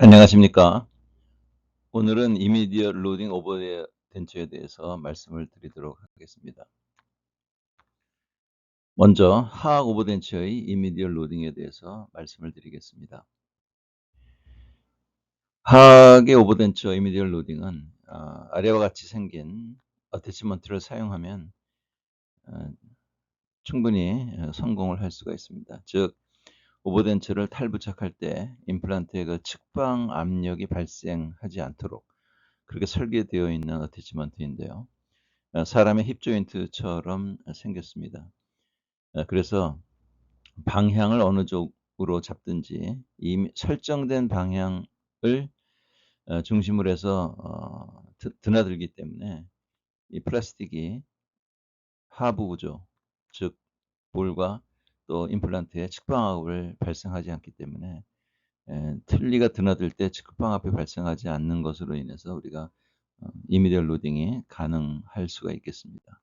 안녕하십니까. 오늘은 이미디엇 로딩 오버덴처에 대해서 말씀을 드리도록 하겠습니다. 먼저 하악 오버덴처의 이미디엇 로딩에 대해서 말씀을 드리겠습니다. 하악의 오버덴처 이미디엇 로딩은 아래와 같이 생긴 어태치먼트를 사용하면 어, 충분히 성공을 할 수가 있습니다. 즉 오버덴처를 탈부착할 때 임플란트의 그 측방 압력이 발생하지 않도록 그렇게 설계되어 있는 어태치먼트인데요. 사람의 힙 조인트처럼 생겼습니다. 그래서 방향을 어느 쪽으로 잡든지 이미 설정된 방향을 중심으로 해서 드나들기 때문에 이 플라스틱이 하부 구조, 즉 볼과 또 임플란트에 측방압을 발생하지 않기 때문에 틀니가 드나들 때 측방압이 발생하지 않는 것으로 인해서 우리가 이미디얼 로딩이 가능할 수가 있겠습니다.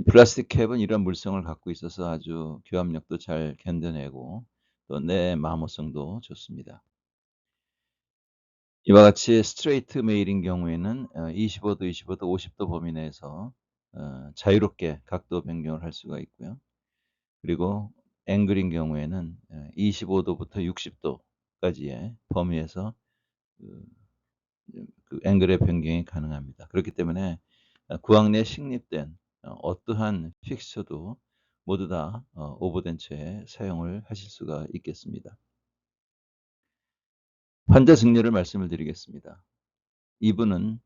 플라스틱 캡은 이런 물성을 갖고 있어서 아주 교합력도 잘 견뎌내고 또 내마모성도 좋습니다. 이와 같이 스트레이트 메일인 경우에는 25도, 25도, 50도 범위 내에서 자유롭게 각도 변경을 할 수가 있고요. 그리고 앵글인 경우에는 25도부터 60도까지의 범위에서 그 앵글의 변경이 가능합니다. 그렇기 때문에 구황 내에 식립된 어떠한 픽스처도 모두 다 오버덴처에 사용을 하실 수가 있겠습니다. 환자 증례를 말씀을 드리겠습니다. 이분은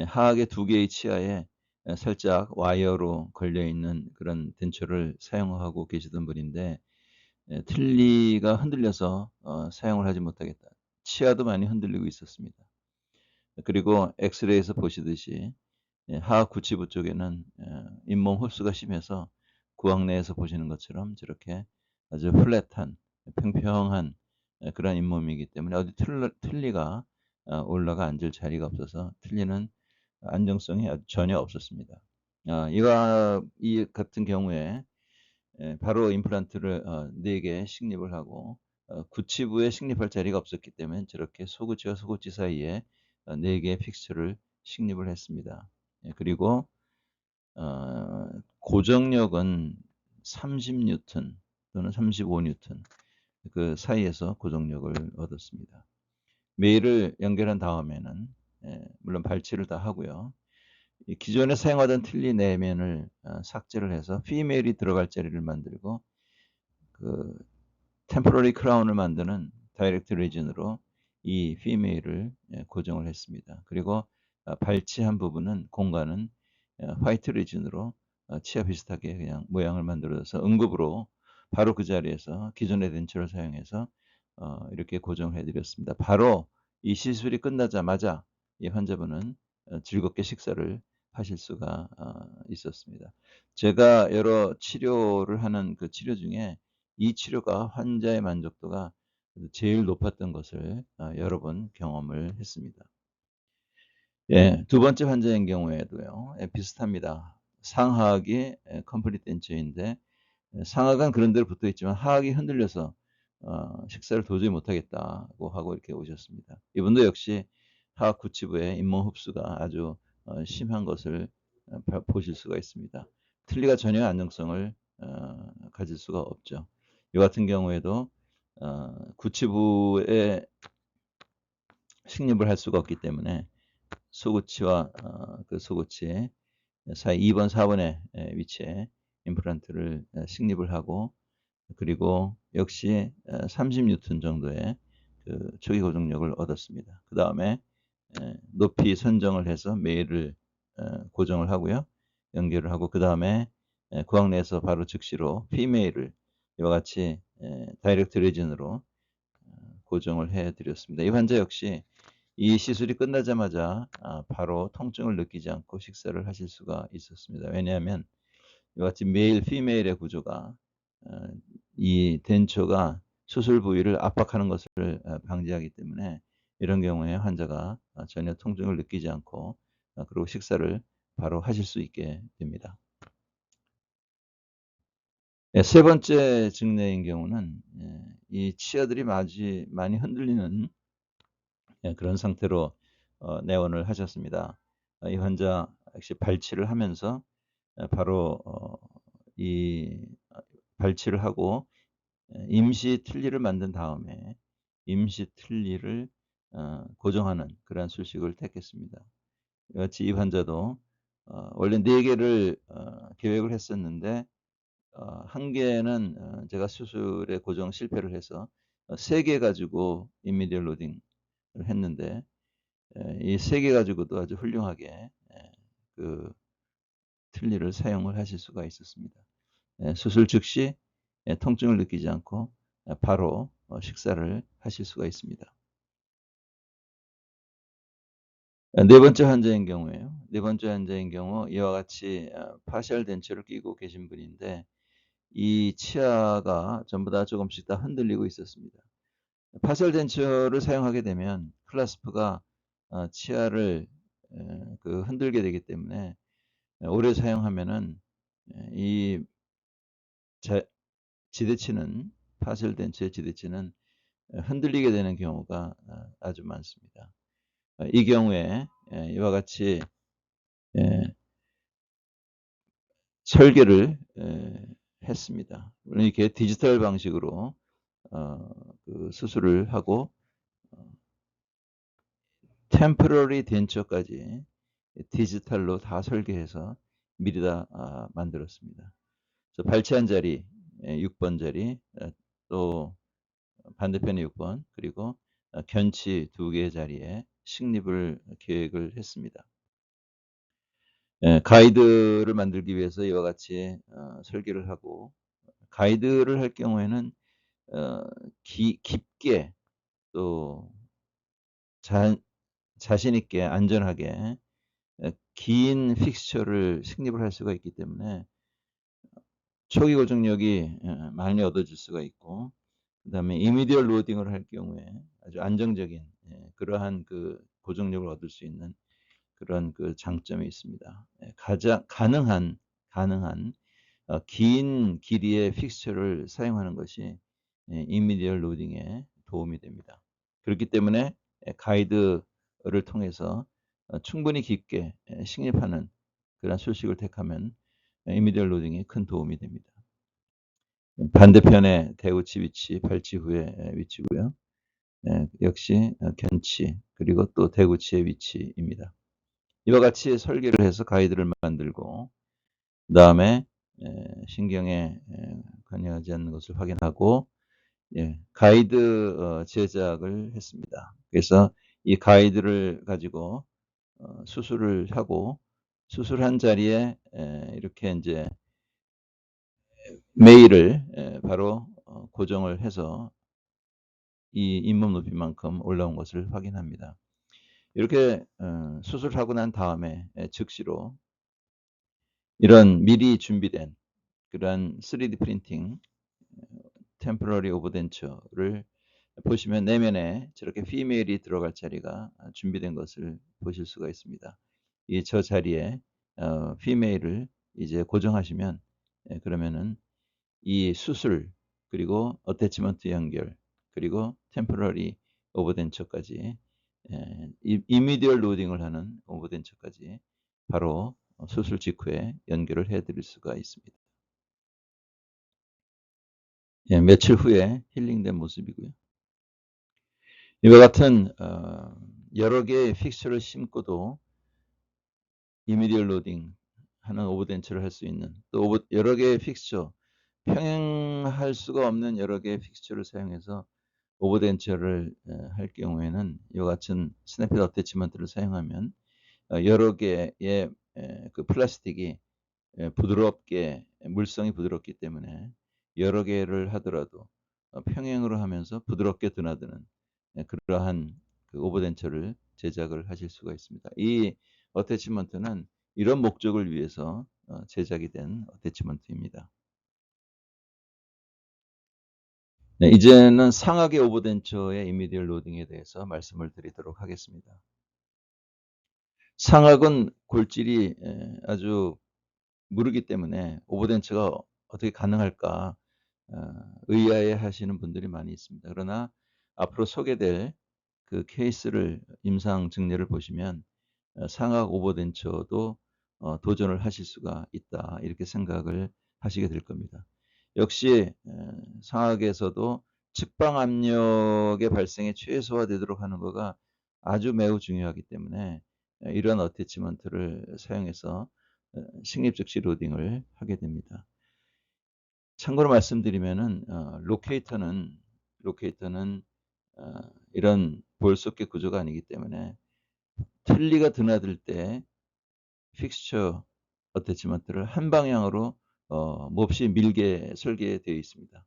하악의 2개의 치아에 살짝 와이어로 걸려있는 그런 덴처를 사용하고 계시던 분인데 틀니가 흔들려서 사용을 하지 못하겠다. 치아도 많이 흔들리고 있었습니다. 그리고 엑스레이에서 보시듯이 하악 구치부 쪽에는 잇몸 흡수가 심해서 구황 내에서 보시는 것처럼 저렇게 아주 플랫한 평평한 그런 잇몸이기 때문에 어디 틀니가 올라가 앉을 자리가 없어서 틀니는 안정성이 전혀 없었습니다. 이와 이 같은 경우에 바로 임플란트를 4개 식립을 하고 구치부에 식립할 자리가 없었기 때문에 저렇게 소구치와 소구치 사이에 4개의 픽스처를 식립을 했습니다. 그리고 고정력은 30N 또는 35N 그 사이에서 고정력을 얻었습니다. 메일을 연결한 다음에는 물론 발치를 다 하고요. 기존에 사용하던 틀니 내면을 삭제를 해서 피메일이 들어갈 자리를 만들고 그 템포러리 크라운을 만드는 다이렉트 리진으로 이 피메일을 고정을 했습니다. 그리고 발치한 부분은 공간은 화이트 리진으로 치아 비슷하게 그냥 모양을 만들어서 응급으로 바로 그 자리에서 기존의 덴처를 사용해서 이렇게 고정해 드렸습니다. 바로 이 시술이 끝나자마자 이 환자분은 즐겁게 식사를 하실 수가 있었습니다. 제가 여러 치료를 하는 그 치료 중에 이 치료가 환자의 만족도가 제일 높았던 것을 여러 번 경험을 했습니다. 예, 두 번째 환자인 경우에도요. 비슷합니다. 상하악이 컴플리트 덴처인데 상하악은 그런 대로 붙어 있지만 하악이 흔들려서 식사를 도저히 못하겠다고 하고 이렇게 오셨습니다. 이분도 역시 하악 구치부의 잇몸 흡수가 아주 심한 것을 보실 수가 있습니다. 틀니가 전혀 안정성을 가질 수가 없죠. 이 같은 경우에도 구치부에 식립을 할 수가 없기 때문에 소구치와 그 소구치 사이 2번, 4번의 위치에 임플란트를 식립을 하고 그리고 역시 30N 정도의 그 초기 고정력을 얻었습니다. 그 다음에 높이 선정을 해서 메일을 고정을 하고요. 연결을 하고 그 다음에 구황 내에서 바로 즉시로 피메일을 이와 같이 다이렉트 레진으로 고정을 해 드렸습니다. 이 환자 역시 이 시술이 끝나자마자 바로 통증을 느끼지 않고 식사를 하실 수가 있었습니다. 왜냐하면 이와 같이 메일, 피메일의 구조가 이 덴처가 수술 부위를 압박하는 것을 방지하기 때문에 이런 경우에 환자가 전혀 통증을 느끼지 않고 그리고 식사를 바로 하실 수 있게 됩니다. 세 번째 증례인 경우는 이 치아들이 많이 흔들리는 그런 상태로 내원을 하셨습니다. 이 환자 역시 발치를 하면서 바로 이 발치를 하고 임시 틀니를 만든 다음에 임시 틀니를 고정하는 그러한 수식을 택했습니다. 이같이 이 환자도 원래 4개를 계획을 했었는데 1개는 제가 수술에 고정 실패를 해서 3개 가지고 이미디얼 로딩을 했는데 이 3개 가지고도 아주 훌륭하게 그 틀니를 사용을 하실 수가 있었습니다. 수술 즉시 통증을 느끼지 않고 바로 식사를 하실 수가 있습니다. 네 번째 환자인 경우에요. 네 번째 환자인 경우 이와 같이 파셜 덴처를 끼고 계신 분인데 이 치아가 전부 다 조금씩 다 흔들리고 있었습니다. 파셜 덴처를 사용하게 되면 클라스프가 치아를 흔들게 되기 때문에 오래 사용하면은 이 지대치는 파셜 덴처의 지대치는 흔들리게 되는 경우가 아주 많습니다. 이 경우에 이와 같이 설계를 했습니다. 물론 이렇게 디지털 방식으로 수술을 하고 템포러리 덴처까지 디지털로 다 설계해서 미리 다 만들었습니다. 발치한 자리 6번 자리 또 반대편에 6번 그리고 견치 2개의 자리에 식립을 계획을 했습니다. 가이드를 만들기 위해서 이와 같이 설계를 하고 가이드를 할 경우에는 깊게 또 자신 있게 안전하게 긴 픽스처를 식립을 할 수가 있기 때문에 초기 고정력이 많이 얻어질 수가 있고 그다음에 이미디얼 로딩을 할 경우에 아주 안정적인 그러한 고정력을 얻을 수 있는 그런 장점이 있습니다. 가장 가능한 긴 길이의 픽스처를 사용하는 것이 이미디얼 로딩에 도움이 됩니다. 그렇기 때문에 가이드를 통해서 충분히 깊게 식립하는 그런 수식을 택하면 이미디얼 로딩에 큰 도움이 됩니다. 반대편에 대우치 위치, 발치 후의 위치고요. 역시 견치 그리고 또 대구치의 위치입니다. 이와 같이 설계를 해서 가이드를 만들고 그다음에 신경에 관여하지 않는 것을 확인하고 가이드 제작을 했습니다. 그래서 이 가이드를 가지고 수술을 하고 수술한 자리에 이렇게 이제 메일을 바로 고정을 해서 이 잇몸 높이만큼 올라온 것을 확인합니다. 이렇게 수술하고 난 다음에 즉시로 이런 미리 준비된 그러한 3D 프린팅 템포러리 오버덴처를 보시면 내면에 저렇게 피메일이 들어갈 자리가 준비된 것을 보실 수가 있습니다. 저 자리에 피메일을 이제 고정하시면 그러면은 이 수술 그리고 어태치먼트 연결 그리고 템포러리 오버덴처까지 이미디얼 로딩을 하는 오버덴처까지 바로 수술 직후에 연결을 해 드릴 수가 있습니다. 며칠 후에 힐링된 모습이고요. 이와 같은 여러 개의 픽처를 심고도 이미디얼 로딩 하는 오버덴처를 할 수 있는 또 여러 개의 픽처 평행할 수가 없는 여러 개의 픽처를 사용해서 오버덴처를 할 경우에는 이와 같은 스냅핏 어태치먼트를 사용하면 여러 개의 플라스틱이 부드럽게 물성이 부드럽기 때문에 여러 개를 하더라도 평행으로 하면서 부드럽게 드나드는 그러한 오버덴처를 제작을 하실 수가 있습니다. 이 어태치먼트는 이런 목적을 위해서 제작이 된 어태치먼트입니다. 네, 이제는 상하계 오버덴처의 이미디얼 로딩에 대해서 말씀을 드리도록 하겠습니다. 상악은 골질이 아주 무르기 때문에 오버덴처가 어떻게 가능할까 의아해 하시는 분들이 많이 있습니다. 그러나 앞으로 소개될 그 케이스를 임상 증례를 보시면 상악 오버덴처도 도전을 하실 수가 있다. 이렇게 생각을 하시게 될 겁니다. 역시 상악에서도 측방 압력의 발생이 최소화되도록 하는 거가 아주 매우 중요하기 때문에 이런 어태치먼트를 사용해서 식립 즉시 로딩을 하게 됩니다. 참고로 말씀드리면은 로케이터는 이런 볼속계 구조가 아니기 때문에 틀니가 드나들 때 픽스처 어태치먼트를 한 방향으로 몹시 밀게 설계되어 있습니다.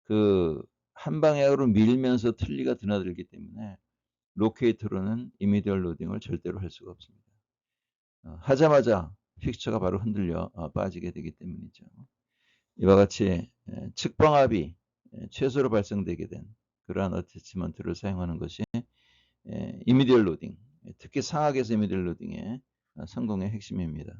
그 한 방향으로 밀면서 틀니가 드나들기 때문에 로케이터로는 이미디얼 로딩을 절대로 할 수가 없습니다. 하자마자 픽스처가 바로 흔들려 빠지게 되기 때문이죠. 이와 같이 측방압이 최소로 발생되게 된 그러한 어태치먼트를 사용하는 것이 이미디얼 로딩, 특히 상악에서 이미디얼 로딩의 성공의 핵심입니다.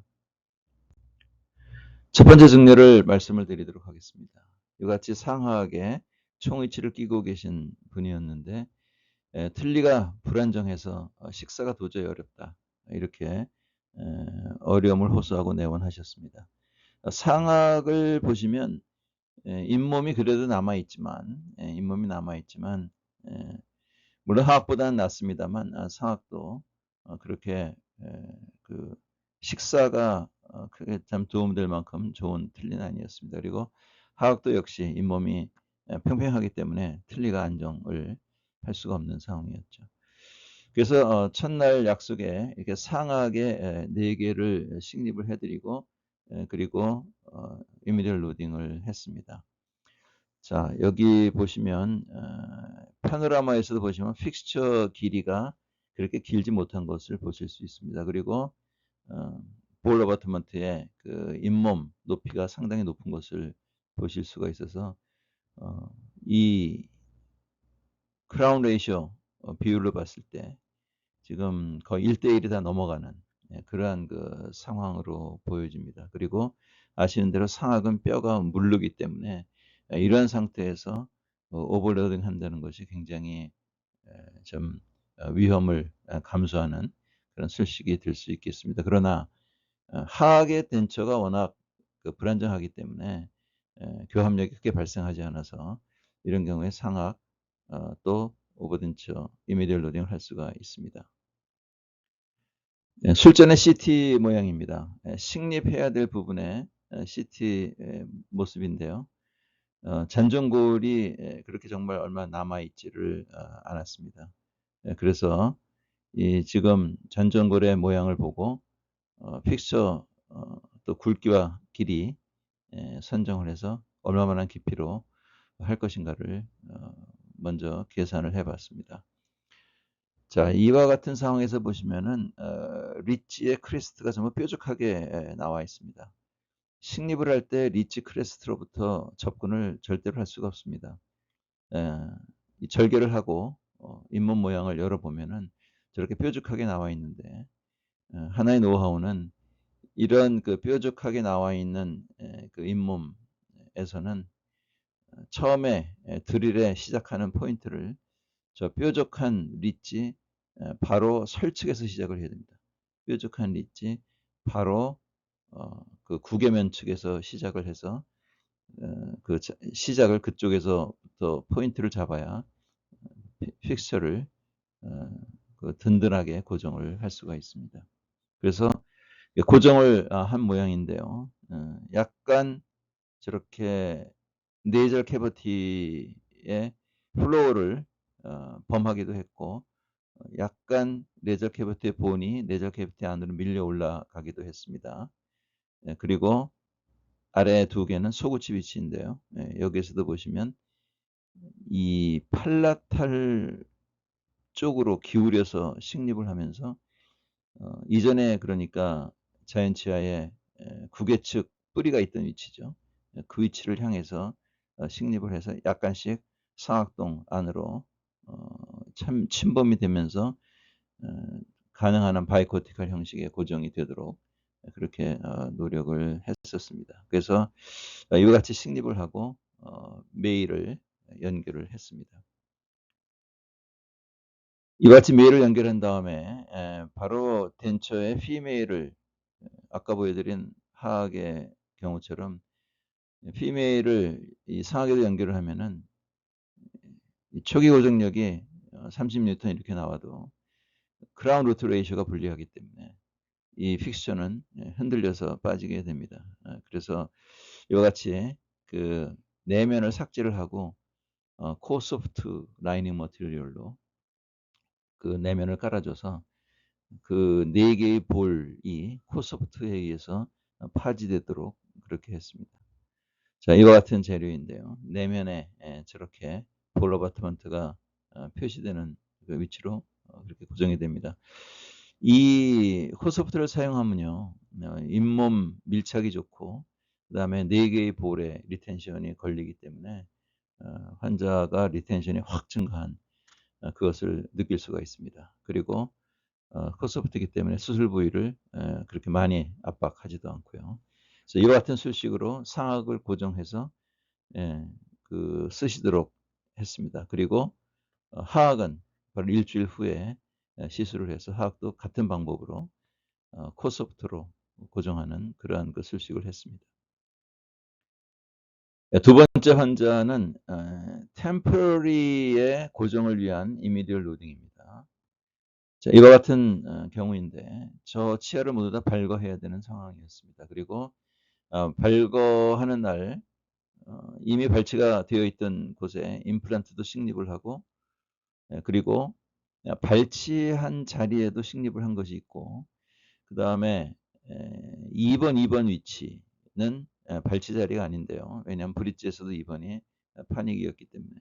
첫 번째 증례를 말씀을 드리도록 하겠습니다. 이와 같이 상하하게 총위치를 끼고 계신 분이었는데 틀니가 불안정해서 식사가 도저히 어렵다. 이렇게 어려움을 호소하고 내원하셨습니다. 상악을 보시면 잇몸이 그래도 남아있지만 물론 하악보다는 낫습니다만 상악도 그렇게 그 식사가 크게 참 도움될 만큼 좋은 틀니는 아니었습니다. 그리고 하악도 역시 잇몸이 평평하기 때문에 틀니가 안정을 할 수가 없는 상황이었죠. 그래서 첫날 약속에 이렇게 상악에 4개를 식립을 해드리고 그리고 이미디얼 로딩을 했습니다. 자, 여기 보시면 파노라마에서도 보시면 픽스처 길이가 그렇게 길지 못한 것을 보실 수 있습니다. 그리고 볼 어바트먼트의 그 잇몸 높이가 상당히 높은 것을 보실 수가 있어서 이 크라운 레이쇼 비율로 봤을 때 지금 거의 1대1이 다 넘어가는 그러한 그 상황으로 보여집니다. 그리고 아시는 대로 상악은 뼈가 무르기 때문에 이러한 상태에서 오버로딩 한다는 것이 굉장히 좀 위험을 감수하는 그런 술식이 될 수 있겠습니다. 그러나 하악의 덴처가 워낙 그 불안정하기 때문에 교합력이 크게 발생하지 않아서 이런 경우에 상악 또 오버덴처 이미디얼 로딩을 할 수가 있습니다. 술전의 CT 모양입니다. 식립해야 될 부분의 CT 모습인데요. 잔존골이 그렇게 정말 얼마 남아있지를 않았습니다. 그래서 이 지금 잔존골의 모양을 보고 픽처 또 굵기와 길이 선정을 해서 얼마만한 깊이로 할 것인가를 먼저 계산을 해봤습니다. 자, 이와 같은 상황에서 보시면은 리치의 크레스트가 정말 뾰족하게 나와 있습니다. 식립을 할 때 리치 크레스트로부터 접근을 절대로 할 수가 없습니다. 이 절개를 하고 잇몸 모양을 열어보면은 저렇게 뾰족하게 나와 있는데 하나의 노하우는 이런 그 뾰족하게 나와 있는 그 잇몸에서는 처음에 드릴에 시작하는 포인트를 저 뾰족한 리치 바로 설측에서 시작을 해야 됩니다. 뾰족한 리치 바로 그 구개면 측에서 시작을 해서 그 시작을 그쪽에서부터 포인트를 잡아야 픽스처를 그 든든하게 고정을 할 수가 있습니다. 그래서 고정을 한 모양인데요. 약간 저렇게 네이절 캐버티의 플로어를 범하기도 했고 약간 네이절 캐버티의 본이 네이절 캐버티 안으로 밀려 올라가기도 했습니다. 그리고 아래 2개는 소구치 위치인데요. 여기에서도 보시면 이 팔라탈 쪽으로 기울여서 식립을 하면서 이전에 그러니까 자연치아에 구개측 뿌리가 있던 위치죠. 그 위치를 향해서 식립을 해서 약간씩 상악동 안으로 참 침범이 되면서 가능한 한 바이코티칼 형식의 고정이 되도록 그렇게 노력을 했었습니다. 그래서 이와 같이 식립을 하고 메일을 연결을 했습니다. 이와 같이 메일을 연결한 다음에 바로 덴처의 피메일을 아까 보여드린 하악의 경우처럼 피메일을 이 상하게도 연결을 하면은 이 초기 고정력이 30N 이렇게 나와도 크라운 루트 레이쇼가 불리하기 때문에 이 픽스처는 흔들려서 빠지게 됩니다. 그래서 이와 같이 그 내면을 삭제를 하고 코어 소프트 라이닝 머티리얼로 그 내면을 깔아줘서 그 네 개의 볼이 코어 소프트에 의해서 파지되도록 그렇게 했습니다. 자, 이와 같은 재료인데요. 내면에 저렇게 볼 어바트먼트가 표시되는 그 위치로 그렇게 고정이 됩니다. 이 코소프트를 사용하면요, 잇몸 밀착이 좋고, 그 다음에 4개의 볼에 리텐션이 걸리기 때문에 환자가 리텐션이 확 증가한 그것을 느낄 수가 있습니다. 그리고 코소프트이기 때문에 수술 부위를 그렇게 많이 압박하지도 않고요. 그래서 이와 같은 수식으로 상악을 고정해서 그 쓰시도록 했습니다. 그리고 하악은 바로 일주일 후에 시술을 해서 하악도 같은 방법으로 코소프트로 고정하는 그러한 그 술식을 했습니다. 두 번째 환자는 템포러리의 고정을 위한 이미디얼 로딩입니다. 자, 이와 같은 경우인데 저 치아를 모두 다 발거해야 되는 상황이었습니다. 그리고 발거하는 날 이미 발치가 되어 있던 곳에 임플란트도 식립을 하고 그리고 발치한 자리에도 식립을 한 것이 있고 그다음에 2번, 2번 위치는 발치 자리가 아닌데요. 왜냐하면 브릿지에서도 2번이 파닉이었기 때문에.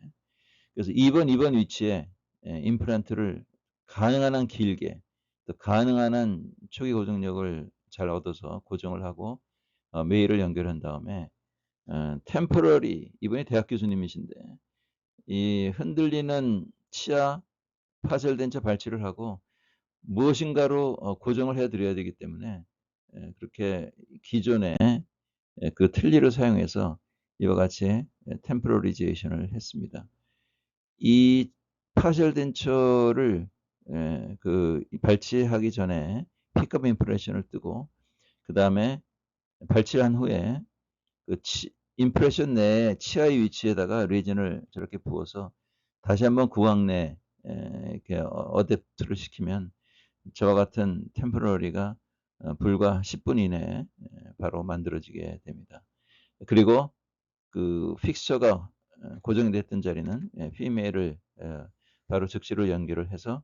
그래서 2번, 2번 위치에 임플란트를 가능한 한 길게 또 가능한 한 초기 고정력을 잘 얻어서 고정을 하고 메일을 연결한 다음에 템포러리 이분이 대학 교수님이신데 이 흔들리는 치아 파쇄된 채 발치를 하고 무엇인가로 고정을 해 드려야 되기 때문에 그렇게 기존에 그 틀니를 사용해서 이와 같이 템포러리제이션을 했습니다. 이 파셜 덴처를 그 발치하기 전에 픽업 임프레션을 뜨고 그다음에 발치한 후에 그 임프레션 내에 치아의 위치에다가 레진을 저렇게 부어서 다시 한번 구강 내에 이렇게 어댑트를 시키면 저와 같은 템포러리가 불과 10분 이내에 바로 만들어지게 됩니다. 그리고 그 픽스처가 고정이 됐던 자리는 피메일을 바로 즉시로 연결을 해서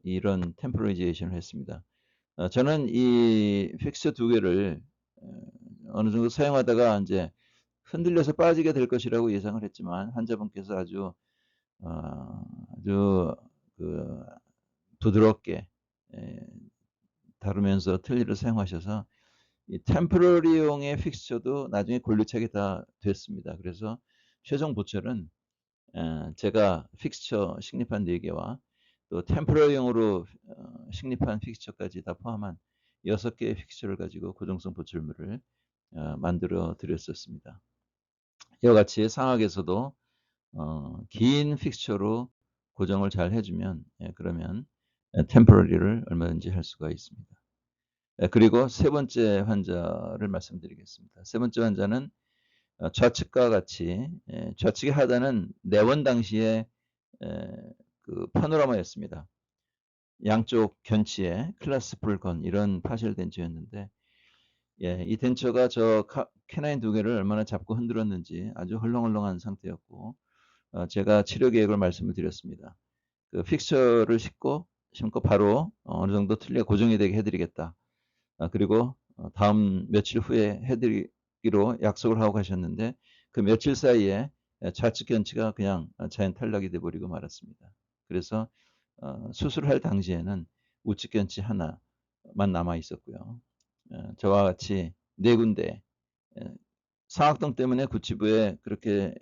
이런 템포러리제이션을 했습니다. 저는 이 픽스처 두 개를 어느 정도 사용하다가 이제 흔들려서 빠지게 될 것이라고 예상을 했지만 환자분께서 아주 그 부드럽게 다루면서 틀니를 사용하셔서 이 템포러리용의 픽스처도 나중에 권리착이 다 됐습니다. 그래서 최종 보철은 제가 픽스처 식립한 4개와 또 템포러리용으로 식립한 픽스처까지 다 포함한 6개의 픽스처를 가지고 고정성 보철물을 만들어 드렸었습니다. 이와 같이 상악에서도 긴 픽스처로 고정을 잘 해주면 그러면 템포러리를 얼마든지 할 수가 있습니다. 그리고 세 번째 환자를 말씀드리겠습니다. 세 번째 환자는 좌측과 같이 좌측의 하단은 내원 당시에 그 파노라마였습니다. 양쪽 견치에 클라스 풀건 이런 파셜 덴처였는데 이 덴처가 저 캐나인 두 개를 얼마나 잡고 흔들었는지 아주 헐렁헐렁한 상태였고 제가 치료 계획을 말씀을 드렸습니다. 그 픽처를 심고 바로 어느 정도 틀니가 고정이 되게 해드리겠다. 그리고 다음 며칠 후에 해드리기로 약속을 하고 가셨는데 그 며칠 사이에 좌측 견치가 그냥 자연 탈락이 돼버리고 말았습니다. 그래서 수술할 당시에는 우측 견치 하나만 남아 있었고요. 저와 같이 네 군데 상악동 때문에 구치부에 그렇게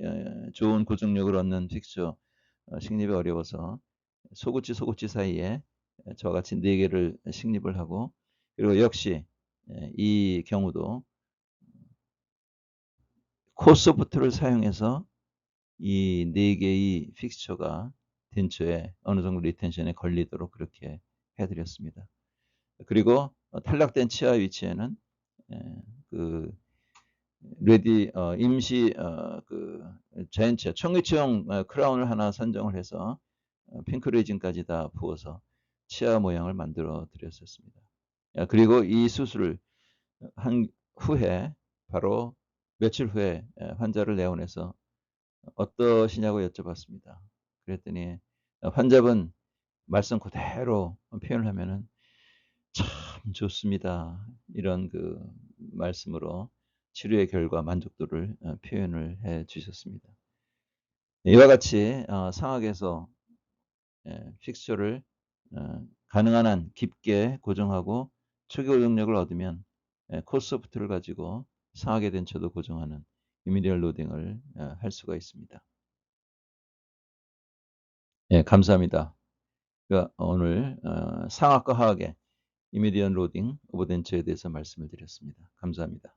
좋은 고정력을 얻는 픽처 식립이 어려워서 소구치 사이에 저와 같이 네 개를 식립을 하고 그리고 역시 이 경우도 코소프트를 사용해서 이 네 개의 픽스처가 덴처에 어느 정도 리텐션에 걸리도록 그렇게 해드렸습니다. 그리고 탈락된 치아 위치에는 그 임시 그 자연치아 청계치용 크라운을 하나 선정을 해서 핑크 레진까지 다 부어서 치아 모양을 만들어 드렸었습니다. 그리고 이 수술을 한 후에 바로 며칠 후에 환자를 내원해서 어떠시냐고 여쭤봤습니다. 그랬더니 환자분 말씀 그대로 표현을 하면은 참 좋습니다. 이런 그 말씀으로 치료의 결과 만족도를 표현을 해 주셨습니다. 이와 같이 상악에서 픽스처를 가능한 한 깊게 고정하고 초기 고정력을 얻으면 콜소프트를 가지고 상악의 덴처도 고정하는 이미디얼 로딩을 할 수가 있습니다. 예, 감사합니다. 그러니까 오늘 상악과 하악의 이미디얼 로딩 오버 덴처에 대해서 말씀을 드렸습니다. 감사합니다.